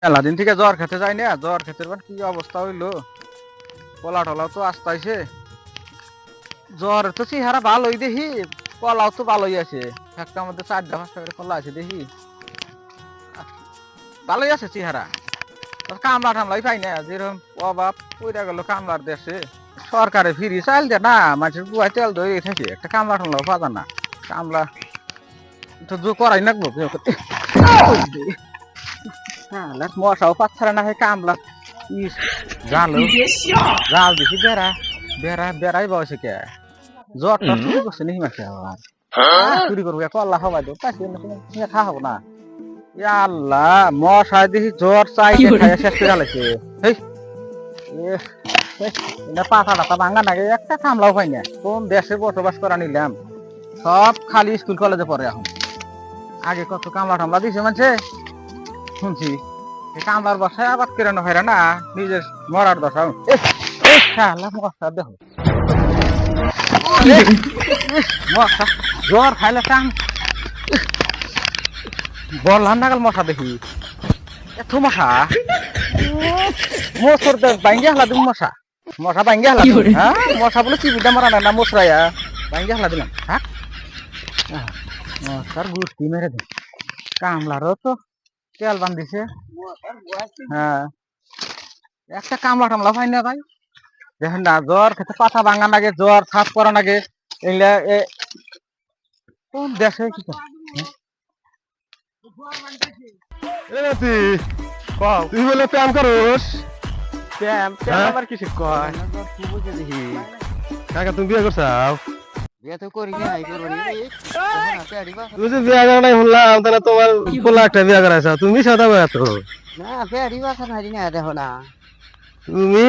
মেলা দিন থেকে জ্বর খেতে যাই না, জ্বর খেতে কি অবস্থা হইলো। কলা টলাও তো আসতেছে, জ্বর তো চেহারা ভালোই দেখি, কলাও তো ভালোই আছে। একটা মধ্যে 4টা 5টা করে কলা আছে দেখি, ভালোই আছে চেহারা। কামলা টামলাই পাই না, যেরকম অভাব পইরা গেল কামলার দেশে। সরকারে ফ্রি চাইল দে না, মানুষের গুয়ায় তেল ধরে থাকে, একটা কামলা টামলাও পাওয়া না। কামলা তো জো করাই নাকবো মশাও পাচ্ছারা না, কামলা জাল জাল দিছি বেড়া বেড়া বেড়াই বসে কে জ্বরটা চুরি করছে নাকি মাসে আবার চুরি করবো কল্লা হবাই দো খা হবো না। আল্লাহ মশাই দেখি জ্বর চাই খাইয়া শেষ করে আলাইছে। পাতা টাতা ভাঙা নাগে, একটা কামলাও পাই না। কোন দেশে বসবাস করা নিলাম, সব খালি স্কুল কলেজে পড়ে। এখন আগে কত কামলা টামলা দিছে মানছে শুনছি, কামলার বাসায় আবাদ করে না হয় না, নিজের মরার দশা। মশা দেখো মশা জ্বর খাইলে কাম বললাম নাগাল মশা দেখি এত মশা মোসর ভাঙ্গি হালা দিম মশা মশা ভাঙ্গি হালা হ্যাঁ মশা বলে চিবিটা মারা না মশরাইয়া ভাঙ্গি হালা দিলাম। হ্যাঁ মশার গুষ্টি মেরে দিন, কামলারও তো তেল বান্ধিছে। হ্যাঁ একটা কামলা টামলা পাই না ভাই, দেখেন না জ্বর খেতে পাতা ভাঙা নাগে, জ্বর সাফ করা নাগে। এগুলা কোন দেশে কি তুই বলে প্যাম করস? আবার কিছু কয় কাকা তুমি বিয়ে করছাও? বিয়ে তো করি নাই, করবো তুই যে বিয়ে করা নাই শুনলাম, তাহলে তোমার কোলা একটা বিয়ে করাইছাও, তুমি সাদা বয়া তো। না পেয়ারি বাসা হারি না দেখো না। তুমি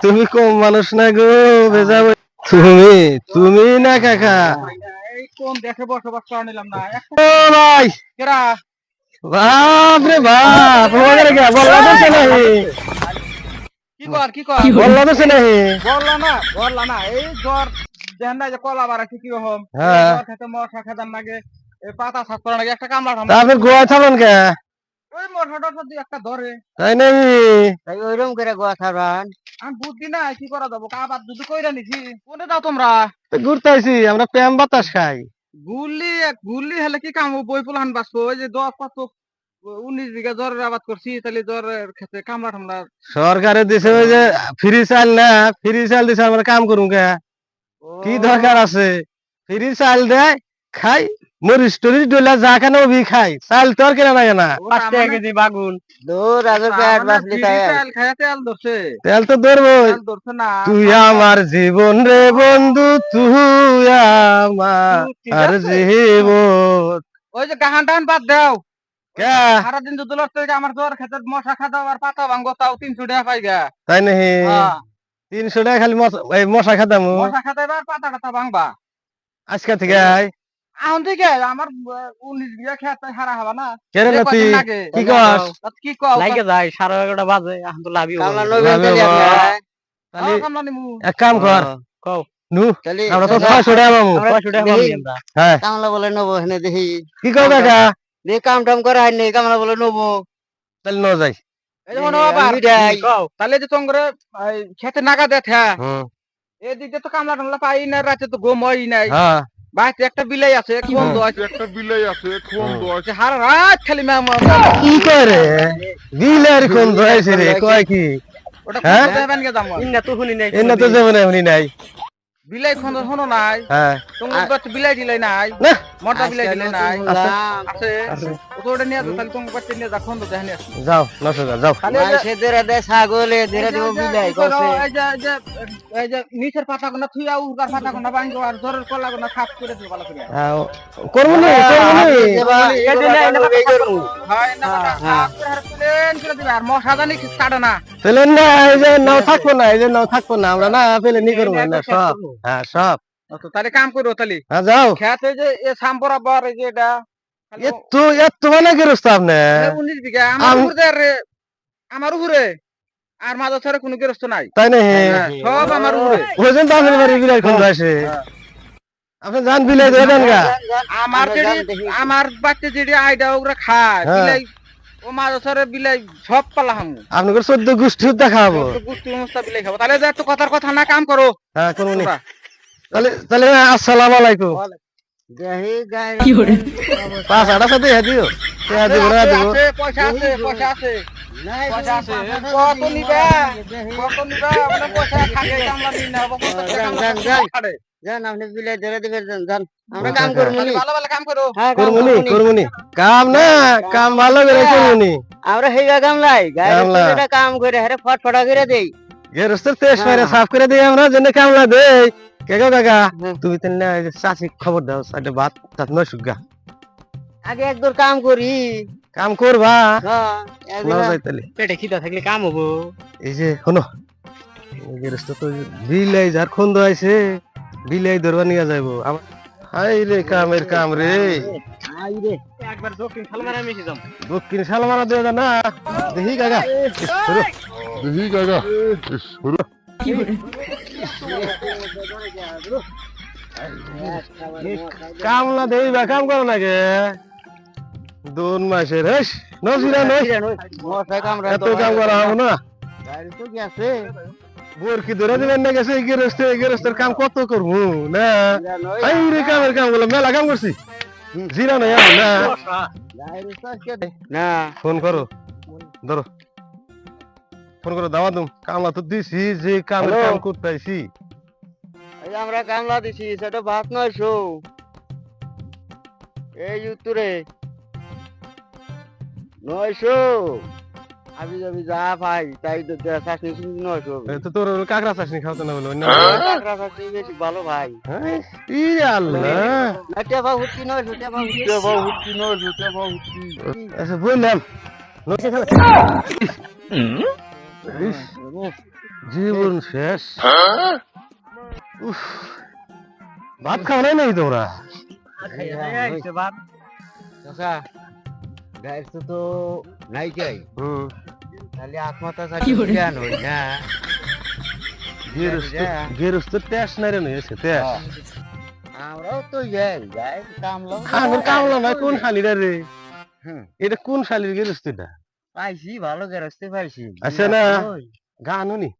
তুমি কম মানুষ না গো, বেজা তুমি তুমি না কাকা। এই কোন দেশে বসবাস করা নিলাম না। ও ভাই কেরা বাপ রে বাপ, তোমাদের কে বললা তো নাহি? কি কর বললা তো নাহি? বললা না এই জ্বর দেখেন না যে কলা বাড়াচ্ছে কিরকম। হ্যাঁ জ্বর খেতে মশা খেতাম নাগে, এই পাতা সাফ করা নাগে, একটা কামলা ঠামলা তারপর গোয়া থামেন কে? ওই মশাটা যদি একটা ধরে তাই নাকি? তাই ওইরকম করে গোয়া খাবেন। আমি বুদ্ধি না কি করা যাবো, আবার যদি কইরা নিছি। কোনে দাও তোমরা? ঘুরতে আইছি আমরা, প্যাম বাতাস খাই। গুল্লি গুল্লি হলে কি কাম বই পোলান বাঁচবো। ওই যে 10 কত 19 বিঘা জ্বরের আবাদ করছি, তাহলে জ্বরের ক্ষেত্রে কামলা টামলা সরকারে দিছে ওই যে ফ্রি চাল না, ফ্রি চাল দিছে আমরা কাম করুম কে? কি দরকার আছে? ফ্রি চাল দেয় খাই, মরিচ টরিচ ডলা যা কেন ওবি খাই, চাল তো আর কেনা লাগে না। 5 টাকা কেজি বাগুন দূর আগে পেট বাসলি তেল খায়, তেল ধরছে, তেল তো ধরবো। তেল ধরছে না। তুই আমার জীবন রে বন্ধু, তুই আমার জীবন। ওই যে গাহান টাহান বাদ দাও, কে সারাদিন যদি লড়তে আমার জ্বর খেতে মশা খাদাও আর পাতা ভাঙ্গো, তাও 300 টাকা পাই গা। তাই নাকি? 300 টাকা খালি মশা খাতাম, মশা খাদাইবা আর পাতা টাতা ভাঙবা। আজকে থেকে এখন থেকে আমার 19 বিঘা খেত হারা হবা না। কেন নাতি কি কস? কি কও লাগে যায় 11:30 বাজে, এখন তো লাভই কামলা হবে। নবেন তালি তাহলে কামলা নিমু। এক কাম কর, কও নু তালি আমরা তো 600 টাকা পাবো। 600 টাকা পাবি আমরা। হ্যাঁ কামলা বলে নবো হেনে দেখি কি কও কাকা? দে কাম টাম করে আইনি, কামলা বলে নবো। তাহলে ন যাই। এই যে মনে আবার কও তাহলে যে তোমরে খেতে নাগা দেখা হুম এদিকে তো কামলা টামলা পাই না, রাতে তো ঘুম হয় নাই। হ্যাঁ বাড়িতে একটা বিলাই আছে, বন্ধ আছে, সারা রাত খালি কি করে বিলের কোন ধরেছে রে, কয় কি? ওটা হ্যাঁ? কোথায় দেবেন গে জামা? ইন্না তো শুনি নাই। এনে তো যেমন এমনি নাই। বিলাই খন্দ শোনো নাই, হ্যাঁ তোমার বাচ্চা বিলাই দিলাই নাই, না মোটা বিলাই দিলাই নাই আছে আছে। ও তো ওটা নিয়ে যাও, তাহলে তোমার বাচ্চা নিয়ে যা খন্দ দেখে নিয়ে আসো। যাও নষ্ট যাও। খালি ওই যে- এই যে নিচের পাতা কোনা থুইয়া উগার পাতা কোনা ভাঙো আর জরের কলা কোনা খাপ করে দিও ভালো করে। হ্যাঁ করবো নি করবো নি। হয় না খাপ প্লেন করে দিবা, আর মশা জানি কি কাটে না। পেলে না এই যে নাও থাকবো না, এই যে নাও থাকবো না, আমরা না পেলে নি করবো না সব। হ্যাঁ সব। তো তাহলে কাম করো তাহলে হ্যাঁ যাও। খেতে যে এ সাম বরাবর এই যে এটা এত মানে গেরস্ত আপনি? 19 বিঘা আমার উপরে রে, আমার উপরে আর মাঝে ছাড়া কোনো গৃহস্থ নাই। তাই না? সব আমার উপরে। ওই জন্য তো আপনার বাড়ি বিলাই কোন আসে, আপনি জান বিলাই দেবেন গা। আমার বাচ্চা যেটি আইডা ওগুলা খায় হ্যাঁ। বিলাই ও মাছ ধরে বিলাই সব পালা হামু আপনাদের 14 গোষ্ঠী দেখাবো গুষ্টি অনুষ্ঠান বিলাই খাবো তাহলে যে একটু কথার কথা না কাম করো হ্যাঁ করবো নি। তোমরা। তাহলে তাহলে আসসালামু আলাইকুম দেহি গাই 5 টাকা দিয়ে দিও টিয়া দিব না দিব আছে, পয়সা আছে পয়সা আছে পয়সা আছে কত নিবা মানে পয়সা থাকে কামলা দিন না জান আপনি বিলে ধরে দিবেন জান আমরা আচ্ছা, কাম করবো নি ভালো ভালো কাম করো হ্যাঁ কাম করবো নি করবো নি। করবো নি কাম না কাম ভালো করে করবো নি আমরা হেগা কামলাই কামলা। গায়ে কাম করে হারে ফটফটা করে দেই গেরস্তের তেজ মেরে হ্যাঁ। সাফ করে দিই আমরা যেন কামলা দেই কে গো কাকা হ্যাঁ। তুমি তাহলে এই যে চাচি খবর দাও সাইডে ভাত তাত নয় সুগা আগে একদর কাম করি কাম করবা হ্যাঁ নাও যাই তাহলে পেটে খিদা থাকলে কাম হবো এই যে শোনো গেরস্ত তো বিলাই যার খন্দ আইছে বিলাই ধরবা নিয়ে যাইবো হাই রে কামের কাম রে আই রে একবার দক্ষিণ খালমারা মিশে যাম দক্ষিণ শালমারা দেওয়া যায় না দেখি কাকা শুরু দেখি কাকা শুরু কামলা দেই বা কাম করো নাকি 2 মাসের হেস নজিরা নই মশা কামড়া এত কাম করা হবে না গাড়ি তো কি আছে বোর কি ধরে দিবেন না গেছে গেরস্তের কাম কত করবো না এই রে কামের কাম গুলো মেলা কাম করছি জিরা নাই আমার না গাড়ি তো কে না ফোন করো ধরো ফোন করো দাওয়া দুম কামলা তো দিছি যে কামের হ্যালো। কাম করতে আইছি এই যে আমরা কামলা দিছি সেটা ভাত নয় শো এই উত্তরে 900 আবি যাবি যা ভাই তাই তো চাকরি শুনছি 900 এই তো তোর কাকড়া চাষনি খাওয়াতে না বলো টাকা চাকরি বেশি ভালো ভাই ই আল্লাহ না টেবা হুটকি 900 টেবা হুটকি 900 টেবা হুটকি আচ্ছা বললাম ইস, জীবন শেষ উফ, ভাত খাও নাই তোমরা চাচা গায়ের তো নাই চাই তাহলে আত্মাতা চাকরি জ্ঞান হই না গেরস্ত তেস নাই রে নইছে তেস আমরাও তো যাই যাই কামলা খানোর কামলা নাই কোন শালিরা রে হুম। এটা কোন শালির গেরস্তিটা পাইছি ভালো গেরস্তে পাইছি আছে না? গান নি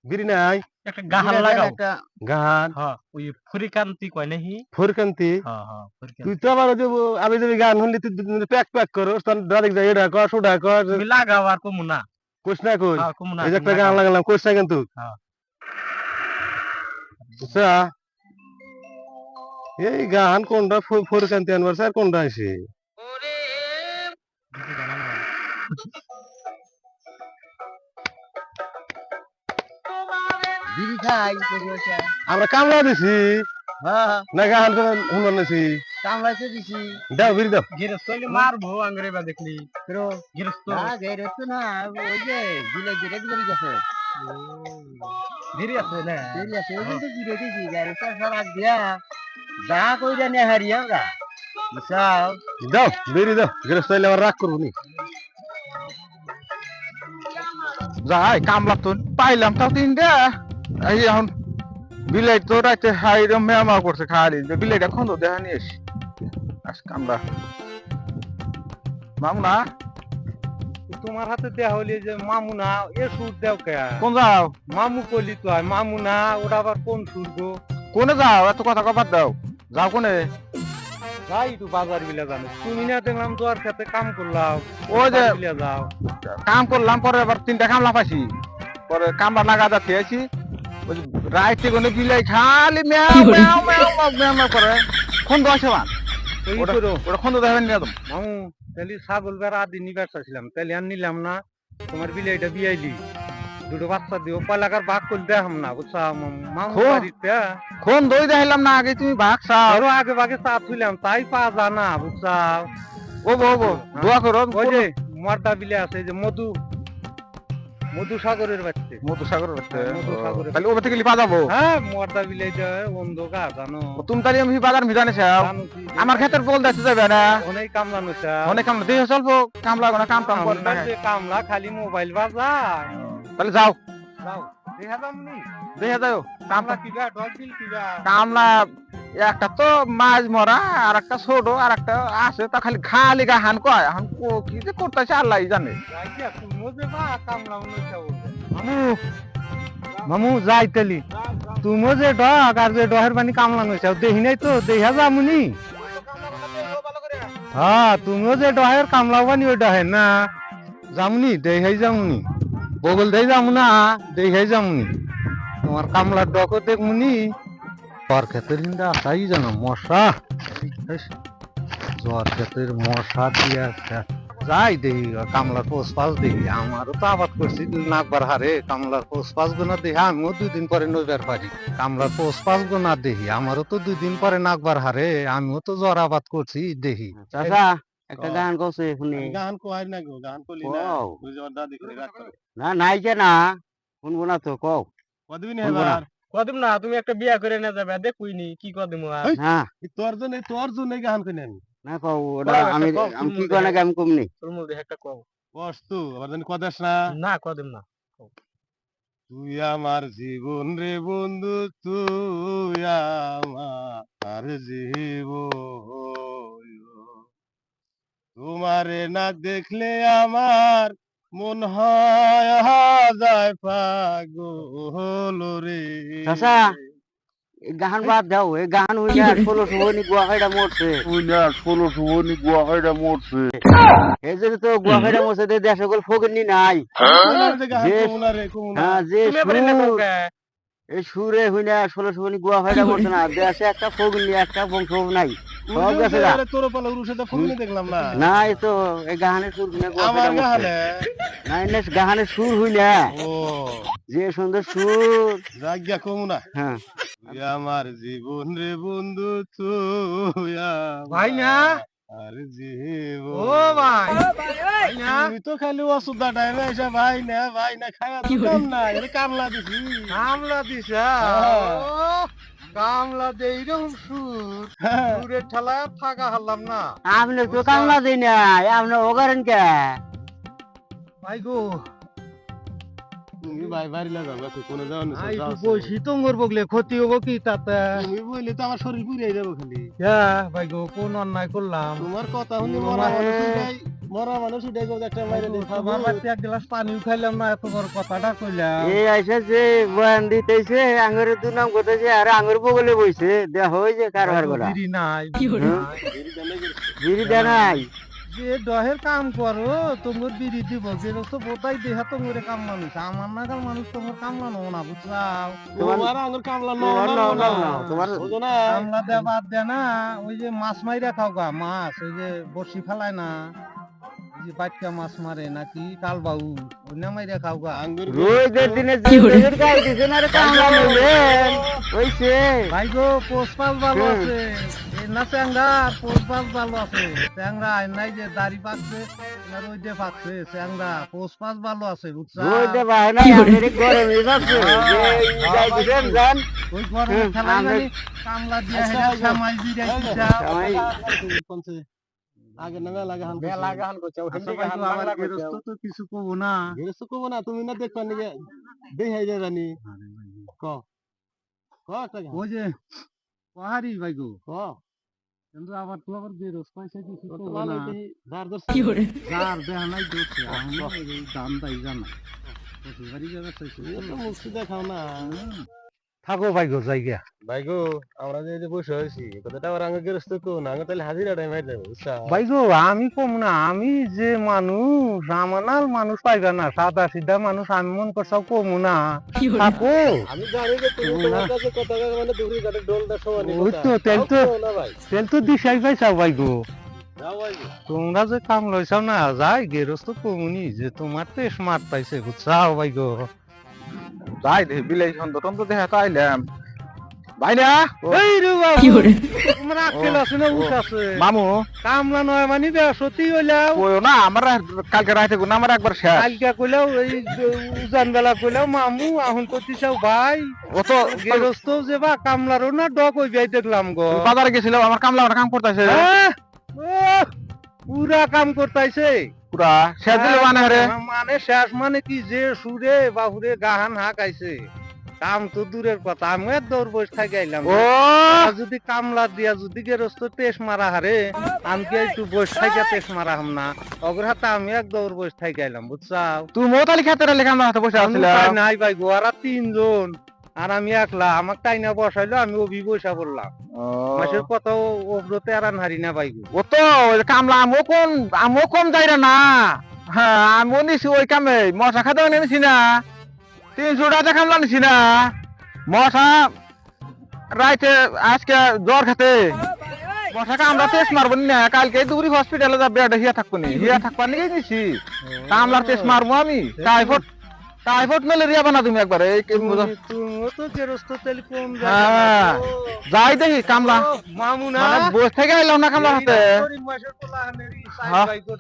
বিরি নাই একটা গাহাল লাগাও একটা গান হ্যাঁ ওই ফুরিকান্তি কয় নাহি ফরকান্তি হ্যাঁ হ্যাঁ ফুরিকান্তি তুই তো আবার ওই যে আমি যদি গান শুনলি তুই প্যাক প্যাক করো তখন ডাইরেক্ট যাই এটা কর সুডা কর তুমি লাগাও আর কমু না কোশ না কই হ্যাঁ কমু না এই যে একটা গান লাগালাম কোশ না কিন্তু হ্যাঁ। আচ্ছা এই গান কোনটা ফরকান্তি আনবার স্যার কোনটা আছে বিড়ি খাই আমরা কামলা দিছি হ্যাঁ না গান শুনবার নিছি কামলাইতে দিছি দাও বিড়ি দাও গিরস্ত হইলে মারবো আঙ্গুরে বা দেখলি pero গিরস্ত না গেরস্তে না ওই যে বিলে গিরে গিরে গেছে ধীরে আছে না ঠিক আছে ওই কিন্তু গিরে দিছি গেরস্তে সারা দিয়া যা কইরা নে হারিয়া গা মিসাল দাও বিড়ি দাও গেরস্ত হইলে আবার রাগ করবো নি যাই কামলা তো পাইলাম তাও তিনটা এই এখন বিলাই তো রাইতে হাই মেমা করছে খালি বিলাইটা খন্দ দেখা নিয়ে এসি আস কামলা মামুনা তোমার হাতে দেয়া হলি যে মামুনা এ সুর দেও কে কোন যাও মামু কলি তো হয় মামুনা ওটা আবার কোন সুর গো কোনে যাও এত কথা কবার দাও যাও কোনে যাই একটু বাজার বিলে জানো তুমি না দেখলাম তোর সাথে কাম করলাম ওই যে- বাজার বিলে যাও কাম করলাম পরে আবার তিনটা কামলা পাইছি পরে কামলা নাগাদা খেয়েছি রাইতে কোনে বিলাই খালি ম্যাও ম্যাও ম্যাও ম্যাও ম্যাও ম্যাও করে খন্দ আছে মান ওই ওটা করো ওটা খন্দ দেবেন নিয়ে একদম মামু তাহলে ছাগল বেড়া আদি নিবার চাইছিলাম তাহলে আর নিলাম না তোমার বিলাইটা বিয়াইলি দুটো বাচ্চা দিও পয়লাকার ভাগ করে দেখাম না বুঝছা মামু খো। বাড়িতে কোন দই দেখাইলাম না আগে তুমি ভাগ চাও আরো আগে ভাগে চা থুইলাম তাই পা জানা বুঝছা ও বো দোয়া করো ওই যে মর্দা বিলে আছে যে মধু মধু সাগরের বাচ্চা মধু সাগর রাখতে মধু সাগরের তাহলে ওটা থেকে লিপা যাবো হ্যাঁ মর্দা বিলে অন্ধকার জানো তুমি তাহলে আমি বাজার মিজানে চাও জানো কি? আমার ক্ষেতের বল দেখতে যাবে না অনেক কামলা নইছা অনেক কামলা দিয়ে চলবো কামলা কোনো কাম টাম করে না কামলা খালি মোবাইল বাজায় তাহলে যাও যাও দেখা যামনি দেখে যাও কামলা কিবা ডল দিল কিবা কামলা একটা তো মাছ মরা আর একটা ছোট আর একটা আছে তা খালি খালি গাহান কয় এখন কি যে করতেছে আল্লাহ জানে যাইয়া তুমি যে বা কামলা মনে যাও মামু মামু যাইতেলি তুমিও যে ডক আর যে ডহের পানি কামলা নইছাও দেখি নাই তো দেখা যামুনি হ্যাঁ তুমিও যে ডহের কামলা পানি ওই ডহে না যামুনি দেখাই যামুনি বগল দেই যামু না দেখাই যামুনি তোমার কামলার ডকও দেখমুনি জ্বর ক্ষেতের হিন্দা আসাই জানো মশা জ্বর ক্ষেতের মশা দিয়ে যাই দেখি কামলার পোষ পাস দেখি আমারও তো আবাদ করছি নাকবার হারে কামলার পোষ পাস গোনা দেখি আমিও 2 দিন পরে নইবার পারি কামলার পোষ পাস গোনা দেখি আমারও তো 2 দিন পরে নাকবার হারে আমিও তো জ্বর আবাদ করছি দেখি চাচা একটা গান কইছে শুনি গান কয় না গো গান কলি না তুই জ্বর দাদি করে রাখ না নাই যে না শুনবো না তো কও কদিন শুনবো না। এবার কদিম না তুমি একটা বিয়া করে না যাবে দেখুইনি কি কদিম আর না তোর জন্য গান কই নেন না কও ওটা কও, একটা আমি কও, আমি কি শুনবো কয় না দেখে। আমি কমনি তোর মধ্যে একটা কও কষ্ট আবার জানি কদাস না না কদিম না তুই আমার জীবন রে বন্ধু তুই আমার জীবন তোমারে না দেখলে আমার মন হয় যায় পাগল রে চাচা এই গান বাদ দাও এই গান হইয়া 16 নি গুয়াখাইডা মরছে এই যে তো গুয়াখাইডা মরছে দেশে গল ফগনি নাই হ্যাঁ যে সুর এই সুরে হইনা 16 নি গুয়াখাইডা মরছে না দেশে একটা ফগনি একটা বংশ নাই সব গেছে গা। তোর পালা উরুষেটা ফোনে দেখলাম না না এই তো এই গানের সুর হইনা আমার গুয়াখাইডা মরছে গানে না এনে গানের সুর হইনা ও যে সুন্দর সুর জায়গা কমু না হ্যাঁ তুই আমার জীবন রে বন্ধু তুই ভাই না আর জীবন ও ভাই তুই তো খালি ওষুধটা টাইমে এসে ভাই না খাওয়া তো কাম না এটা কামলা দিছি কামলা দিছা হ্যাঁ। কামলা দে এরকম সুর সুরের ঠেলা থাকা হারলাম না আপনি তো কামলা দেই না আপনি ওগারেন কে ভাই গো তুমি ভাই বাড়ি লাগা তুই কোন যাও না আই তো বসি তোঙ্গর বগলে ক্ষতি হবো কি তাতে তুমি বললে তো আমার শরীর পুড়ে যাবো খালি হ্যাঁ ভাই গো কোন অন্যায় করলাম তোমার কথা শুনি মরা মানুষ উঠাই একটা মাইরে দিই আমার বাড়িতে এক গ্লাস পানিও খাইলাম না এত বড় কথাটা কইলাম এই আইসা যে বয়ান দিতেছে আঙ্গুরে দু নাম করতেছে আর আঙ্গুর বগলে বইছে দেখ হই যে কারবার করা বিড়ি নাই বিড়ি দে নাই যে দহের কাম করো তোমার বিড়ি দিব যে তো বোতাই দেহা তোমার কাম মানুষ আমার নাগাল মানুষ তোমার কামলা নো না বুঝছাও তোমার আঙ্গুর কামলা তোমার বুঝো না কামলা দেয়া বাদ দে না ওই যে মাছ মাইরা খাও গা মাছ ওই যে বড়শি ফেলায় না ওই যে বাচ্চা মাছ মারে নাকি কালবাউ ওই না মাইরা খাও গা আঙ্গুর রোজের দিনে যে গাই দিছে না রে কামলা লইলেন ওইছে ভাই গো পোষপাল ভালো আছে এই না চ্যাংরা পোষপাল ভালো আছে চ্যাংরা নাই যে দাড়ি পাকছে না রোদে পাকছে চ্যাংরা পোষপাল ভালো আছে বুঝছা রোজে ভাই না আমাদের গরমে যাচ্ছে যে গাই দিছেন জান ওই গরমে খেলা মানে কামলা দিয়া হেডা সামাই দিরা দিছা কোনছে আগে না লাগে হান বেলা গান করছে ওখানে গান আমার গেরস্ত তো কিছু কব না গেরস্ত কব না তুমি না দেখবা নি দেখাই দে জানি ক ক একটা গান ওই যে পাহাড়ি ভাই গো ক কিন্তু আবার তো আবার গেরস্ত পয়সা কিছু কব তোমার না দার দর যার দেহা নাই দোষে আমি এই দাম দাই জানা শ্বশুর বাড়ি যাবে চাইছে তো মুক্তি দেখাও না থাকো ভাই গো জায়গা ভাই গো আমরা যে বসে হইছি কথাটা আর আঙ্গ গেরস্ত কো না আঙ্গ তাহলে হাজিরা টাইম আইতে বুঝছা ভাই গো আমি কম না আমি যে মানুষ আমানাল মানুষ পাইবা না সাদা সিধা মানুষ আমি মন করছাও কম না থাকো আমি জানি যে তুমি তোমার কাছে কথা মানে দুরি কাটে ডোলটা সমানি ওই তো তেল তো না ভাই তেল তো দিশাই পাইছাও ভাই গো যাও ভাই তোমরা যে কাম লইছাও না যাই গেরস্ত কমুনি যে তোমার তো স্মার্ট পাইছে বুঝছাও ভাই গো যাই দে বিলাই সন্তত তো দেখা তো আইলাম ভাই না এই রে বাবু তোমরা আকেল আছে না উঠ আছে মামু কামলা নয় মানে বে সত্যি হইলাও কইও না আমার কালকে রাতে গুনা আমার একবার শেষ কালকে কইলাও এই উজান বেলা কইলাও মামু আহুন করতিছাও ভাই ও তো গেরস্ত যে বা কামলারও না ডক হই যাই দেখলাম গো বাজারে গেছিল আমার কামলা কাম করতেছে পুরা কাম করতেছে পুরা শেষ দিলে মানে রে মানে শেষ মানে কি যে সুরে বাহুরে গাহান হাক আইছে কাম তো দূরের কথা আমি দৌড় বসে থাকি আইলাম ও আর যদি কামলা দিয়া যদি গেরস্ত তেস মারা হারে আমি কি একটু বসে থাকি তেস মারা হাম না অগর হাতে আমি এক দৌড় বসে থাকি আইলাম বুঝছাও তুই মোতালি খেতে লেখা আমার হাতে বসে আসছিল উপায় নাই ভাই গো আর তিনজন আর আমি একলা আমাক টাইনা বসাইলো আমি অভি বসা পড়লাম মাসের কত ওব্রতে আর হারি না ভাই গো ও তো ওই কামলা আমও কম যাই না হ্যাঁ আমিও নিছি ওই কামে মশা খাতে নিছি না 300 টাকা কামলা নিছি না মশা রাইতে আজকে জ্বর খাতে মশা কামলা টেস্ট মারবো না কালকে দুপুরি হসপিটালে যাবে হিয়া থাকবো নি হিয়া থাকবার নিয়ে নিছি কামলার টেস্ট মারবো আমি টাইফয়েড ম্যালেরিয়া বানা তুমি একবার এই তুমিও তো গেরস্ত তেল কম হ্যাঁ যাই দেখি কামলা মামুনা মানে বসে থেকে আইলাম না কামলার হাতে মাসের পোলা হানেরি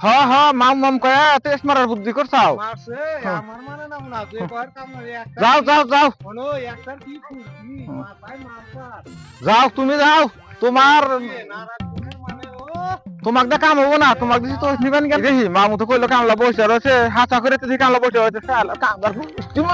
হ্যাঁ হ্যাঁ মাম কয়া টেস্ট মারার বুদ্ধি করছাও মারছে আমার মানে না মুনা যে কর কাম না একটা যাও কোনো একটার কি ফুলছি মাথায় মারছার যাও তুমি যাও তোমার নারায়ণের মানে ও তোমাক দা কাম হবো না তোমাক দিছি তো নিবেন গেল দেখি মামু তো কইলো কামলা বসে রয়েছে হাতা করে তো কামলা বসে রয়েছে কামলার তুমি